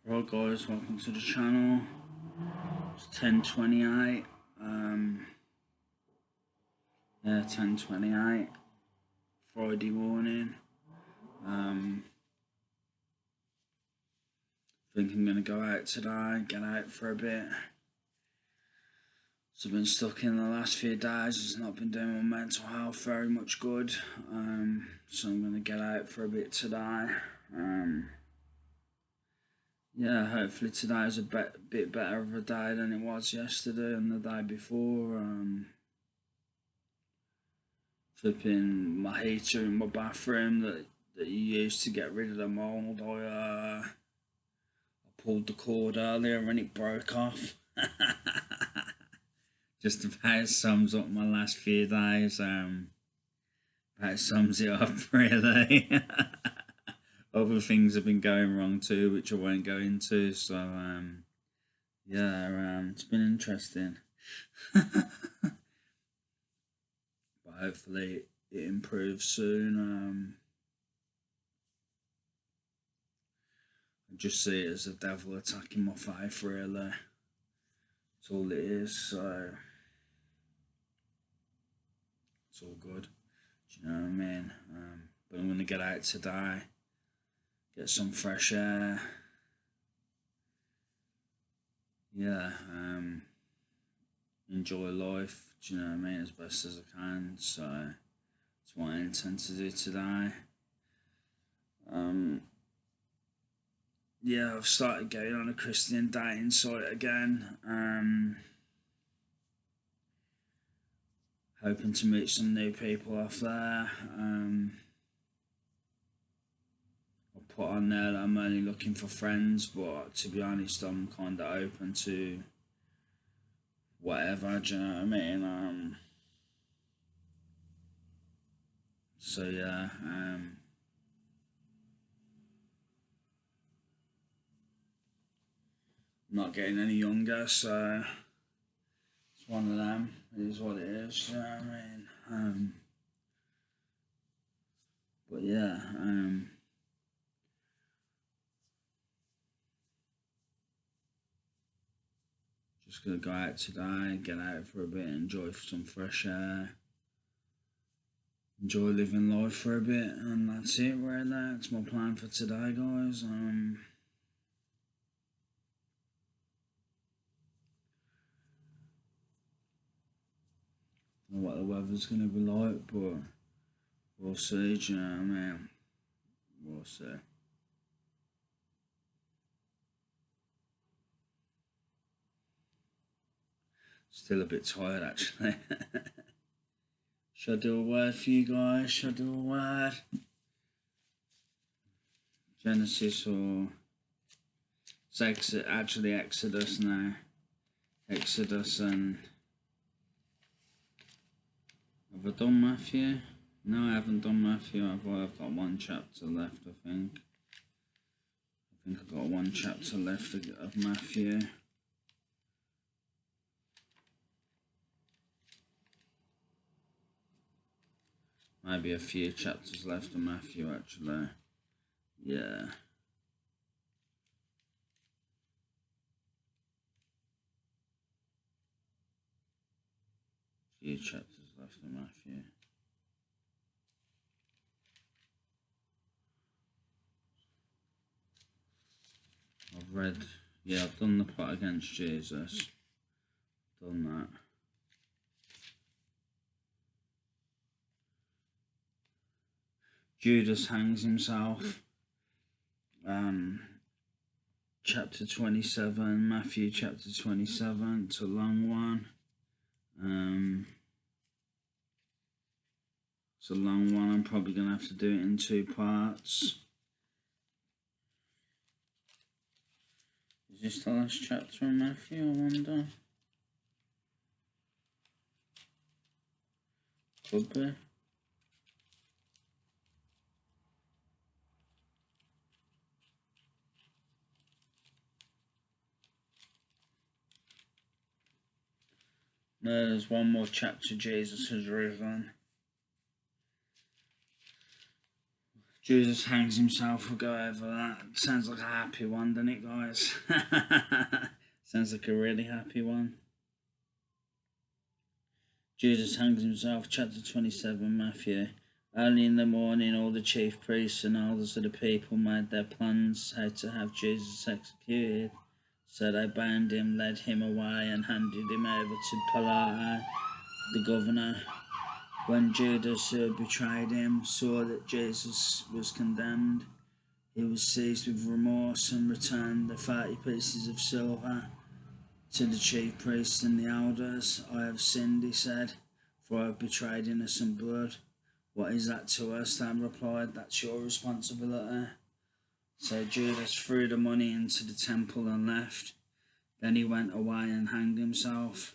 Right guys, welcome to the channel. It's 10:28. 10:28 Friday morning. Think I'm gonna go out today, get out for a bit. So I've been stuck in the last few days. It's not been doing my mental health very much good. So I'm gonna get out for a bit today. Yeah, hopefully today's a bit better of a day than it was yesterday and the day before. Flipping my heater in my bathroom that you use to get rid of the mold. I pulled the cord earlier and it broke off. Just about sums up my last few days. About sums it up really. Other things have been going wrong too, which I won't go into. So it's been interesting. But hopefully it improves soon. I just see it as the devil attacking my faith, really. That's all it is, so it's all good. Do you know what I mean? But I'm going to get out today, get some fresh air. Yeah, enjoy life, do you know what I mean, as best as I can. So that's what I intend to do today. Yeah, I've started going on a Christian dating site again. Hoping to meet some new people off there. I put on there that I'm only looking for friends, but to be honest, I'm kind of open to whatever, do you know what I mean? So yeah, not getting any younger, so it's one of them. It is what it is, you know what I mean? But yeah, just gonna go out today, get out for a bit, enjoy some fresh air, enjoy living life for a bit, and that's it really. That's my plan for today, guys. Don't know what the weather's gonna be like, but we'll see, do you know what I mean? We'll see. Still a bit tired actually. Should I do a word for you guys? Should I do a word? Genesis or it's actually Exodus now. Exodus and have I done Matthew? No, I haven't done Matthew. I've got one chapter left, I think. I've got one chapter left of Matthew. Maybe a few chapters left of Matthew, actually. Yeah. Few chapters left of Matthew. I've done the plot against Jesus. Done that. Judas hangs himself. Chapter 27, Matthew chapter 27. It's a long one. It's a long one. I'm probably going to have to do it in 2 parts. Is this the last chapter in Matthew, I wonder? Could be. No, there's one more chapter Jesus has written. Judas hangs himself. We'll go over that. Sounds like a happy one, doesn't it, guys? Sounds like a really happy one. Judas hangs himself, chapter 27, Matthew. Early in the morning, all the chief priests and elders of the people made their plans how to have Jesus executed. So they bound him, led him away, and handed him over to Pilate, the governor. When Judas, who had betrayed him, saw that Jesus was condemned, he was seized with remorse and returned the 30 pieces of silver to the chief priests and the elders. I have sinned, he said, for I have betrayed innocent blood. What is that to us? They replied, that's your responsibility. So Judas threw the money into the temple and left. Then he went away and hanged himself.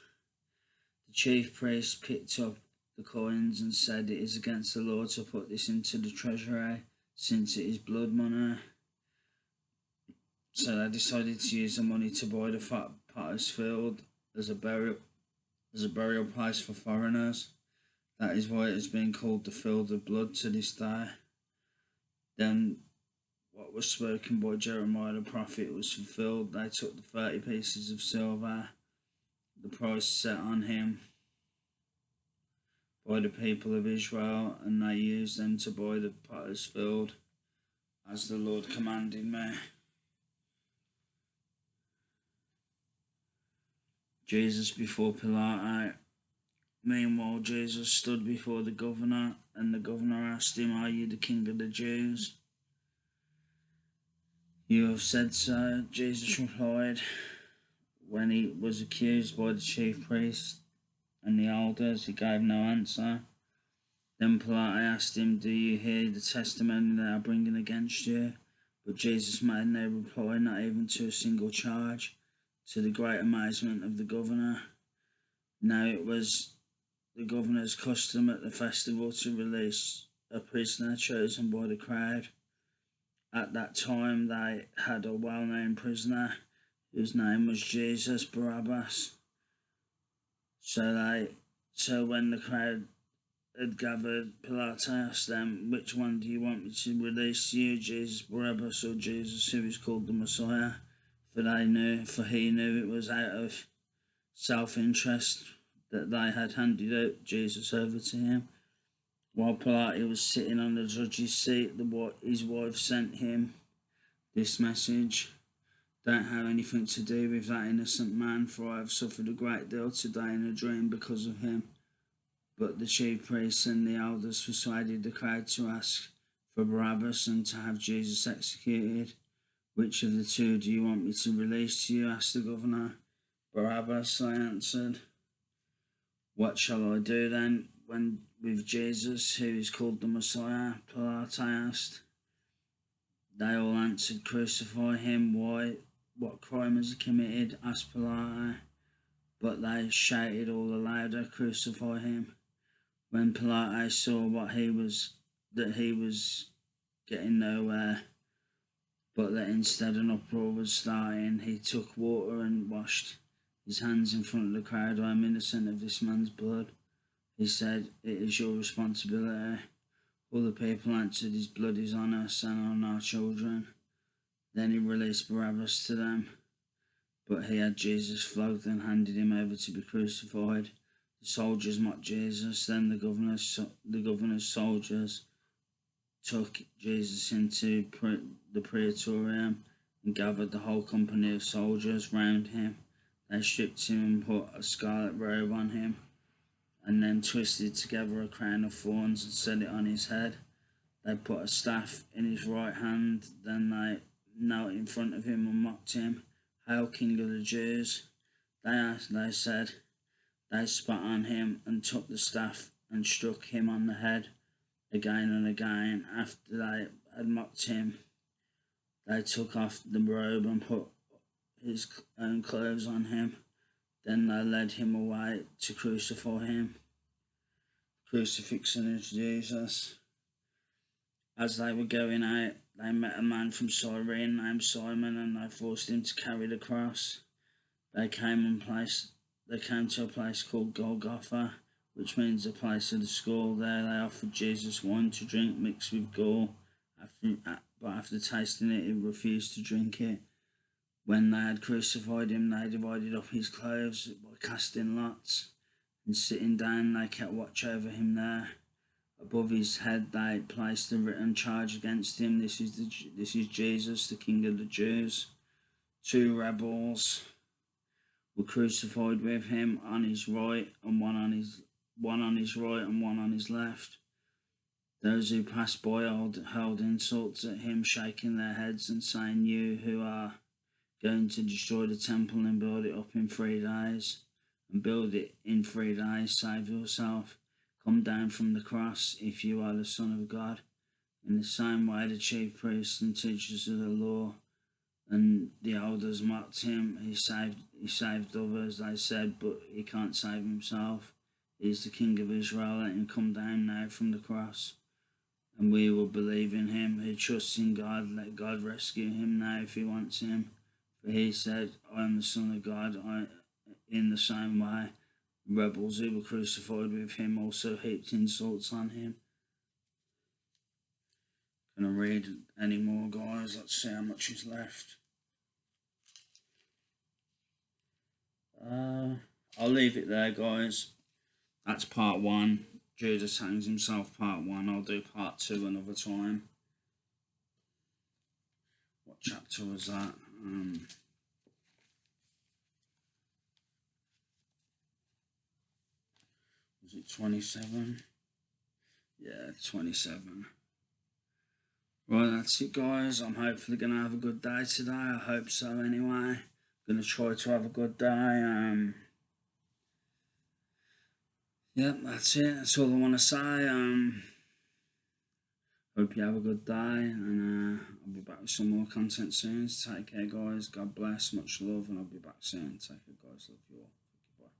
The chief priest picked up the coins and said, it is against the law to put this into the treasury, since it is blood money. So they decided to use the money to buy the potter's field as a burial place for foreigners. That is why it has been called the field of blood to this day. Then what was spoken by Jeremiah the prophet was fulfilled. They took the 30 pieces of silver, the price set on him by the people of Israel, and they used them to buy the potter's field, as the Lord commanded me. Jesus before Pilate. Meanwhile, Jesus stood before the governor, and the governor asked him, are you the king of the Jews? You have said so, Jesus replied. When he was accused by the chief priests and the elders, he gave no answer. Then Pilate asked him, do you hear the testimony they are bringing against you? But Jesus made no reply, not even to a single charge, to the great amazement of the governor. Now it was the governor's custom at the festival to release a prisoner chosen by the crowd. At that time they had a well-known prisoner whose name was Jesus Barabbas. So when the crowd had gathered, Pilate asked them, which one do you want me to release you, Jesus Barabbas or Jesus who is called the Messiah? For he knew it was out of self-interest that they had handed out Jesus over to him. While Pilate was sitting on the judge's seat, his wife sent him this message, don't have anything to do with that innocent man, for I have suffered a great deal today in a dream because of him. But the chief priests and the elders persuaded the crowd to ask for Barabbas and to have Jesus executed. Which of the two do you want me to release to you? Asked the governor. Barabbas, I answered. What shall I do then with Jesus, who is called the Messiah? Pilate asked. They all answered, crucify him. Why? What crime has he committed? Asked Pilate. But they shouted all the louder, crucify him. When Pilate saw that he was getting nowhere, but that instead an uproar was starting, he took water and washed his hands in front of the crowd. I am innocent of this man's blood, he said. It is your responsibility. All the people answered, his blood is on us and on our children. Then he released Barabbas to them, but he had Jesus flogged and handed him over to be crucified. The soldiers mocked Jesus. Then the governor's soldiers took Jesus into the praetorium and gathered the whole company of soldiers round him. They stripped him and put a scarlet robe on him, and then twisted together a crown of thorns and set it on his head. They put a staff in his right hand. Then they knelt in front of him and mocked him. Hail, King of the Jews! They said. They spat on him and took the staff and struck him on the head again and again. After they had mocked him, they took off the robe and put his own clothes on him. Then they led him away to crucify him. Crucifixion of Jesus. As they were going out, they met a man from Cyrene named Simon, and they forced him to carry the cross. They came to a place called Golgotha, which means the place of the skull. There they offered Jesus wine to drink mixed with gall. But after tasting it, he refused to drink it. When they had crucified him, they divided up his clothes by casting lots, and sitting down, they kept watch over him there. Above his head, they placed a written charge against him. This is Jesus, the King of the Jews. Two rebels were crucified with him, on his right and one on his right and one on his left. Those who passed by hurled insults at him, shaking their heads and saying, "You who are going to destroy the temple and build it up in 3 days, save yourself. Come down from the cross if you are the Son of God." In the same way, the chief priests and teachers of the law and the elders mocked him. He saved others, they said, but he can't save himself. He's the King of Israel. Let him come down now from the cross, and we will believe in him. Who trusts in God, let God rescue him now if he wants him. For he said, "I am the Son of God." In the same way, the rebels who were crucified with him also heaped insults on him. Can I read any more, guys? Let's see how much is left. I'll leave it there, guys. That's part 1. Judas hangs himself, part 1. I'll do part 2 another time. What chapter was that? Was it 27? Yeah, 27. Right, that's it, guys. I'm hopefully going to have a good day today. I hope so, anyway. Going to try to have a good day. Yep, that's it. That's all I want to say. Hope you have a good day, and I'll be back with some more content soon. Take care, guys. God bless. Much love, and I'll be back soon. Take care, guys. Love you all. Goodbye.